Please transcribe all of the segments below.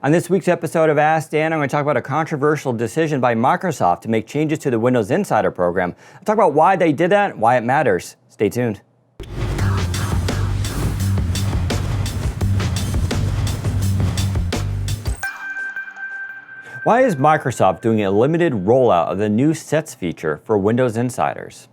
On this week's episode of Ask Dan, I'm going to talk about a controversial decision by Microsoft to make changes to the Windows Insider program. I'll talk about why they did that and why it matters. Stay tuned. Why is Microsoft doing a limited rollout of the new Sets feature for Windows Insiders?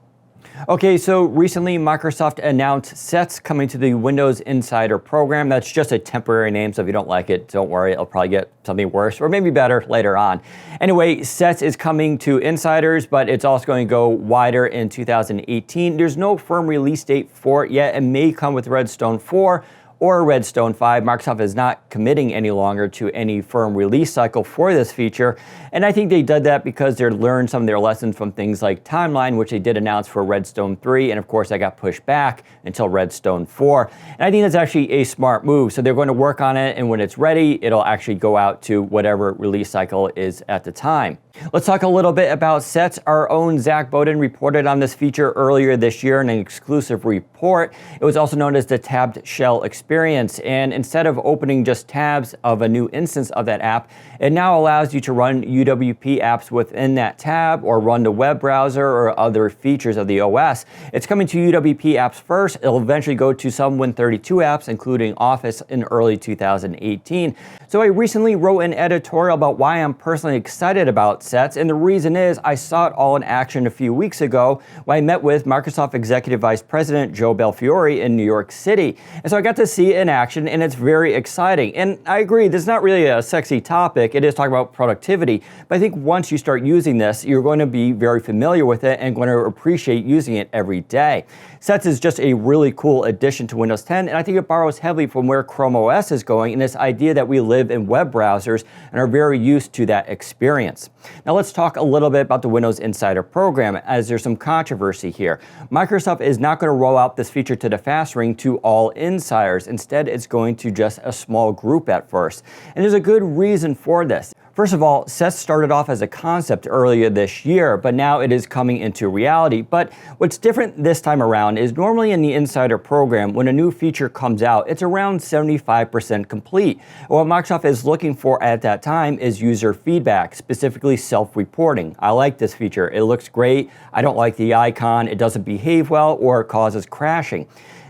Okay, so recently Microsoft announced Sets coming to the Windows Insider program. That's just a temporary name, so if you don't like it, don't worry, it'll probably get something worse or maybe better later on. Anyway, Sets is coming to Insiders, but it's also going to go wider in 2018. There's no firm release date for it yet. It may come with Redstone 4 or Redstone 5. Microsoft is not committing any longer to any firm release cycle for this feature. And I think they did that because they learned some of their lessons from things like Timeline, which they did announce for Redstone 3. And of course, that got pushed back until Redstone 4. And I think that's actually a smart move. So they're going to work on it. And when it's ready, it'll actually go out to whatever release cycle is at the time. Let's talk a little bit about Sets. Our own Zach Bowden reported on this feature earlier this year in an exclusive report. It was also known as the tabbed shell experience. And instead of opening just tabs of a new instance of that app, it now allows you to run UWP apps within that tab or run the web browser or other features of the OS. It's coming to UWP apps first. It'll eventually go to some Win32 apps, including Office in early 2018. So I recently wrote an editorial about why I'm personally excited about Sets, and the reason is I saw it all in action a few weeks ago when I met with Microsoft Executive Vice President Joe Belfiore in New York City. And so I got to see it in action, and it's very exciting. And I agree, this is not really a sexy topic. It is talking about productivity, but I think once you start using this, you're going to be very familiar with it and going to appreciate using it every day. Sets is just a really cool addition to Windows 10, and I think it borrows heavily from where Chrome OS is going and this idea that we live in web browsers and are very used to that experience. Now let's talk a little bit about the Windows Insider program, as there's some controversy here. Microsoft is not going to roll out this feature to the fast ring to all insiders. Instead, it's going to just a small group at first. And there's a good reason for this. First of all, Sets started off as a concept earlier this year, but now it is coming into reality. But what's different this time around is normally in the Insider program, when a new feature comes out, it's around 75% complete. And what Microsoft is looking for at that time is user feedback, specifically self-reporting. I like this feature. It looks great. I don't like the icon. It doesn't behave well or it causes crashing.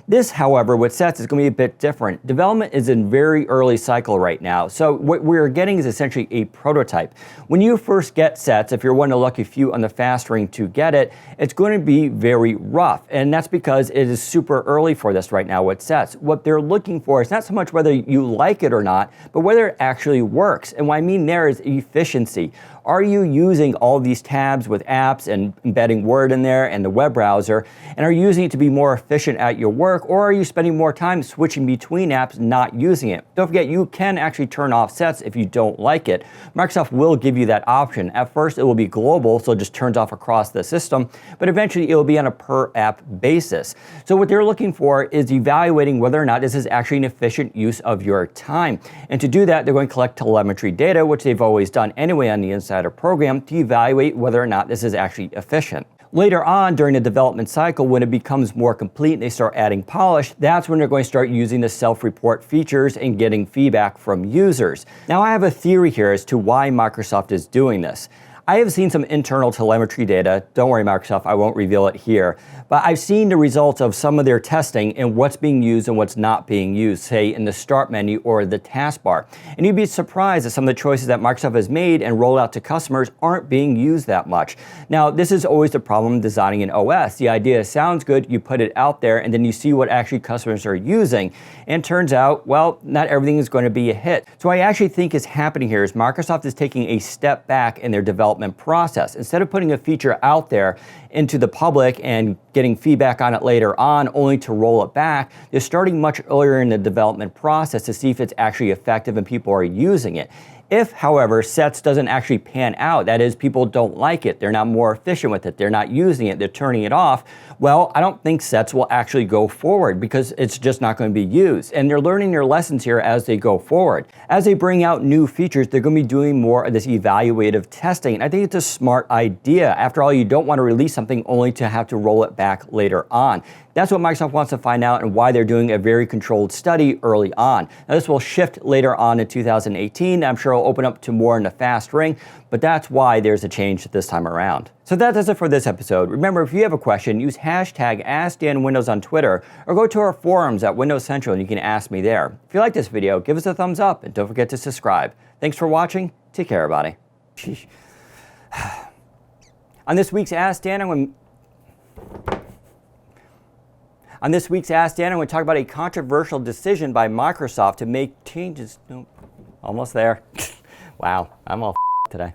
This, however, with Sets is going to be a bit different. Development is in very early cycle right now, so what we're getting is essentially a prototype. When you first get Sets, if you're one of the lucky few on the fast ring to get it, it's going to be very rough, and that's because it is super early for this right now with Sets. What they're looking for is not so much whether you like it or not, but whether it actually works. And what I mean there is efficiency. Are you using all these tabs with apps and embedding Word in there and the web browser, and are you using it to be more efficient at your work, or are you spending more time switching between apps, not using it? Don't forget, you can actually turn off Sets if you don't like it. Microsoft will give you that option. At first, it will be global, so it just turns off across the system, but eventually it will be on a per app basis. So what they're looking for is evaluating whether or not this is actually an efficient use of your time. And to do that, they're going to collect telemetry data, which they've always done anyway on the Insider program, to evaluate whether or not this is actually efficient. Later on during the development cycle, when it becomes more complete and they start adding polish, that's when they're going to start using the self-report features and getting feedback from users. Now I have a theory here as to why Microsoft is doing this. I have seen some internal telemetry data. Don't worry, Microsoft, I won't reveal it here. But I've seen the results of some of their testing and what's being used and what's not being used, say in the Start menu or the taskbar. And you'd be surprised at some of the choices that Microsoft has made and rolled out to customers aren't being used that much. Now, this is always the problem designing an OS. The idea sounds good, you put it out there, and then you see what actually customers are using. And it turns out, well, not everything is going to be a hit. So what I actually think is happening here is Microsoft is taking a step back in their development process. Instead of putting a feature out there into the public and getting feedback on it later on only to roll it back, they're starting much earlier in the development process to see if it's actually effective and people are using it. If, however, sets doesn't actually pan out, that is, people don't like it, they're not more efficient with it, they're not using it, they're turning it off, well, I don't think sets will actually go forward because it's just not going to be used. And they're learning their lessons here as they go forward. As they bring out new features, they're going to be doing more of this evaluative testing. And I think it's a smart idea. After all, you don't want to release something only to have to roll it back later on. That's what Microsoft wants to find out and why they're doing a very controlled study early on. Now, this will shift later on in 2018. I'm sure it'll open up to more in the fast ring, but that's why there's a change this time around. So that does it for this episode. Remember, if you have a question, use hashtag AskDanWindows on Twitter or go to our forums at Windows Central and you can ask me there. If you like this video, give us a thumbs up and don't forget to subscribe. Thanks for watching. Take care, everybody. On this week's Ask Dan, I'm going to talk about a controversial decision by Microsoft to make changes. Nope, almost there. Wow, I'm all today.